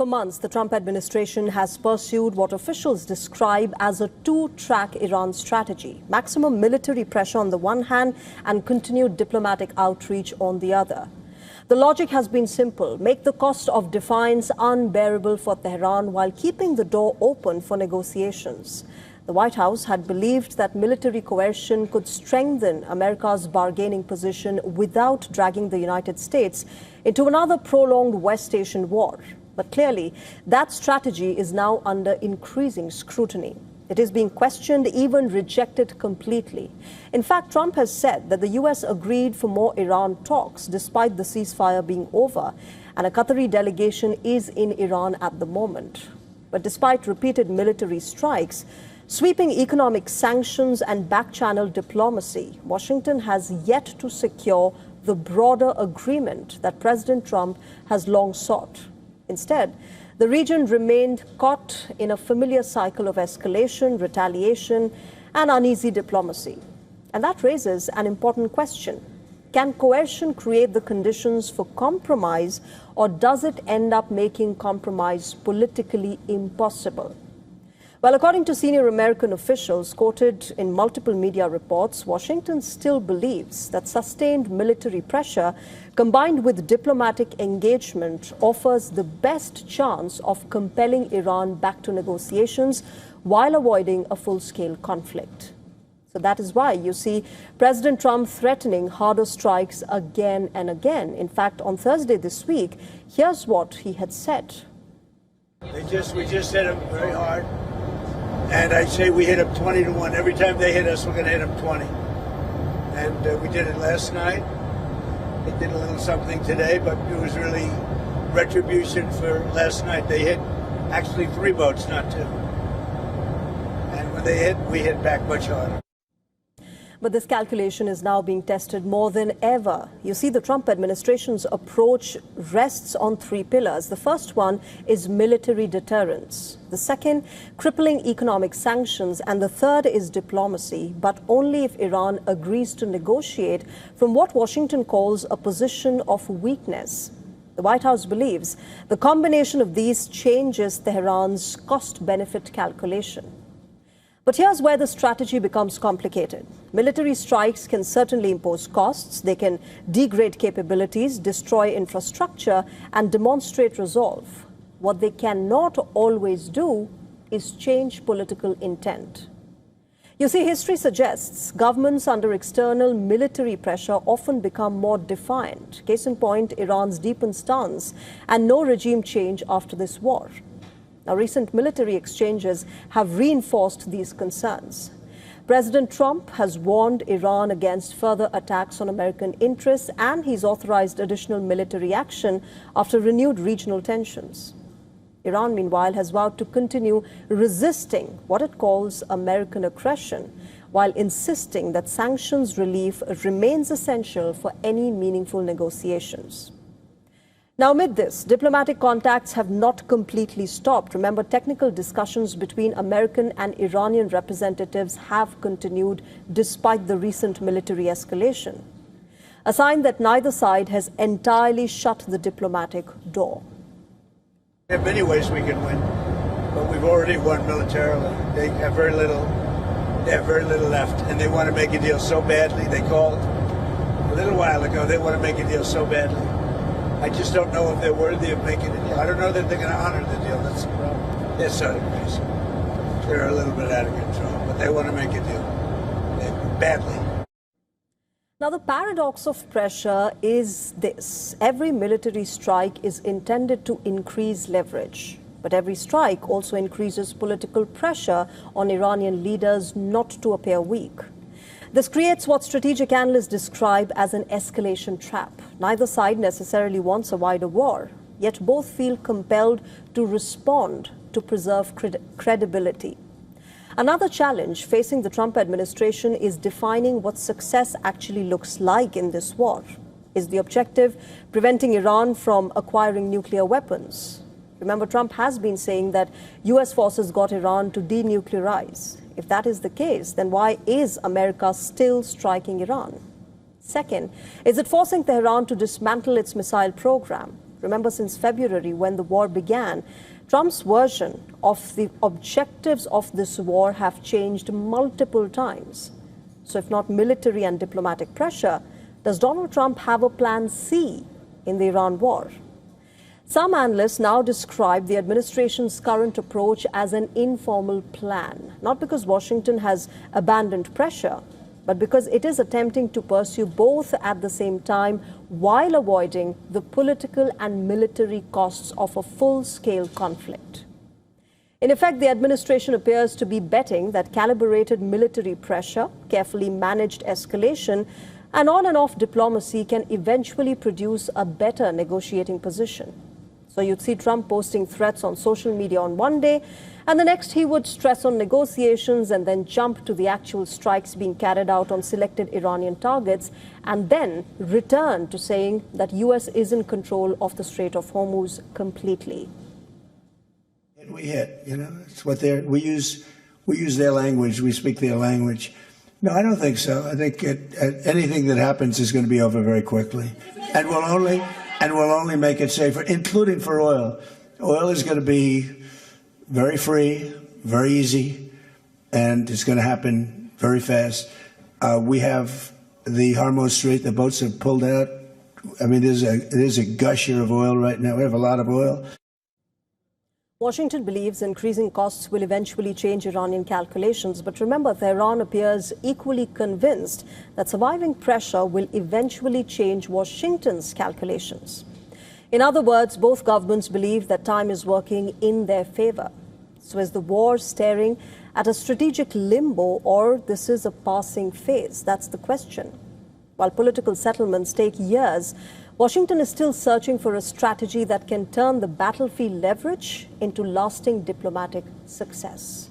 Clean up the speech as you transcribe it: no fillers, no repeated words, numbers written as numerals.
For months, the Trump administration has pursued what officials describe as a two-track Iran strategy: maximum military pressure on the one hand and continued diplomatic outreach on the other. The logic has been simple: make the cost of defiance unbearable for Tehran while keeping the door open for negotiations. The White House had believed that military coercion could strengthen America's bargaining position without dragging the United States into another prolonged West Asian war. But clearly, that strategy is now under increasing scrutiny. It is being questioned, even rejected completely. In fact, Trump has said that the U.S. agreed for more Iran talks despite the ceasefire being over, and a Qatari delegation is in Iran at the moment. But despite repeated military strikes, sweeping economic sanctions and back-channel diplomacy, Washington has yet to secure the broader agreement that President Trump has long sought. Instead, the region remained caught in a familiar cycle of escalation, retaliation, and uneasy diplomacy. And that raises an important question. Can coercion create the conditions for compromise, or does it end up making compromise politically impossible? Well, according to senior American officials quoted in multiple media reports, Washington still believes that sustained military pressure combined with diplomatic engagement offers the best chance of compelling Iran back to negotiations while avoiding a full-scale conflict. So that is why you see President Trump threatening harder strikes again and again. In fact, on Thursday this week, here's what he had said. We just hit them very hard. And I say we hit them 20-1. Every time they hit us, we're going to hit them 20. And we did it last night. They did a little something today, but it was really retribution for last night. They hit actually 3 boats, not 2. And when they hit, we hit back much harder. But this calculation is now being tested more than ever. You see, the Trump administration's approach rests on 3 pillars. The first one is military deterrence. The second, crippling economic sanctions. And the third is diplomacy, but only if Iran agrees to negotiate from what Washington calls a position of weakness. The White House believes the combination of these changes Tehran's cost-benefit calculation. But here's where the strategy becomes complicated. Military strikes can certainly impose costs. They can degrade capabilities, destroy infrastructure, and demonstrate resolve. What they cannot always do is change political intent. You see, history suggests governments under external military pressure often become more defiant. Case in point, Iran's deepened stance and no regime change after this war. Now, recent military exchanges have reinforced these concerns. President Trump has warned Iran against further attacks on American interests, and he's authorized additional military action after renewed regional tensions. Iran, meanwhile, has vowed to continue resisting what it calls American aggression, while insisting that sanctions relief remains essential for any meaningful negotiations. Now, amid this, diplomatic contacts have not completely stopped. Remember, technical discussions between American and Iranian representatives have continued despite the recent military escalation, a sign that neither side has entirely shut the diplomatic door. There are many ways we can win, but we've already won militarily. They have very little left, and they want to make a deal so badly. They called a little while ago, they want to make a deal so badly. I just don't know if they're worthy of making a deal. I don't know that they're going to honor the deal. That's the problem. They're sort of crazy. They're a little bit out of control, but they want to make a deal badly. Now, the paradox of pressure is this. Every military strike is intended to increase leverage, but every strike also increases political pressure on Iranian leaders not to appear weak. This creates what strategic analysts describe as an escalation trap. Neither side necessarily wants a wider war, yet both feel compelled to respond to preserve credibility. Another challenge facing the Trump administration is defining what success actually looks like in this war. Is the objective preventing Iran from acquiring nuclear weapons? Remember, Trump has been saying that U.S. forces got Iran to denuclearize. If that is the case, then why is America still striking Iran? Second, is it forcing Tehran to dismantle its missile program? Remember, since February, when the war began, Trump's version of the objectives of this war have changed multiple times. So if not military and diplomatic pressure, does Donald Trump have a plan C in the Iran war? Some analysts now describe the administration's current approach as an informal plan, not because Washington has abandoned pressure, but because it is attempting to pursue both at the same time while avoiding the political and military costs of a full-scale conflict. In effect, the administration appears to be betting that calibrated military pressure, carefully managed escalation, and on and off diplomacy can eventually produce a better negotiating position. So you'd see Trump posting threats on social media on one day, and the next he would stress on negotiations and then jump to the actual strikes being carried out on selected Iranian targets, and then return to saying that US is in control of the Strait of Hormuz completely. We hit, it's what we use their language, we speak their language. No, I don't think so. I think anything that happens is going to be over very quickly, and we'll only make it safer, including for oil. Oil is going to be very free, very easy, and it's going to happen very fast. We have the Hormuz Strait, the boats have pulled out. I mean, there's a gusher of oil right now. We have a lot of oil. Washington believes increasing costs will eventually change Iranian calculations, but remember, Tehran appears equally convinced that surviving pressure will eventually change Washington's calculations. In other words, both governments believe that time is working in their favor. So is the war staring at a strategic limbo, or this is a passing phase? That's the question. While political settlements take years, Washington is still searching for a strategy that can turn the battlefield leverage into lasting diplomatic success.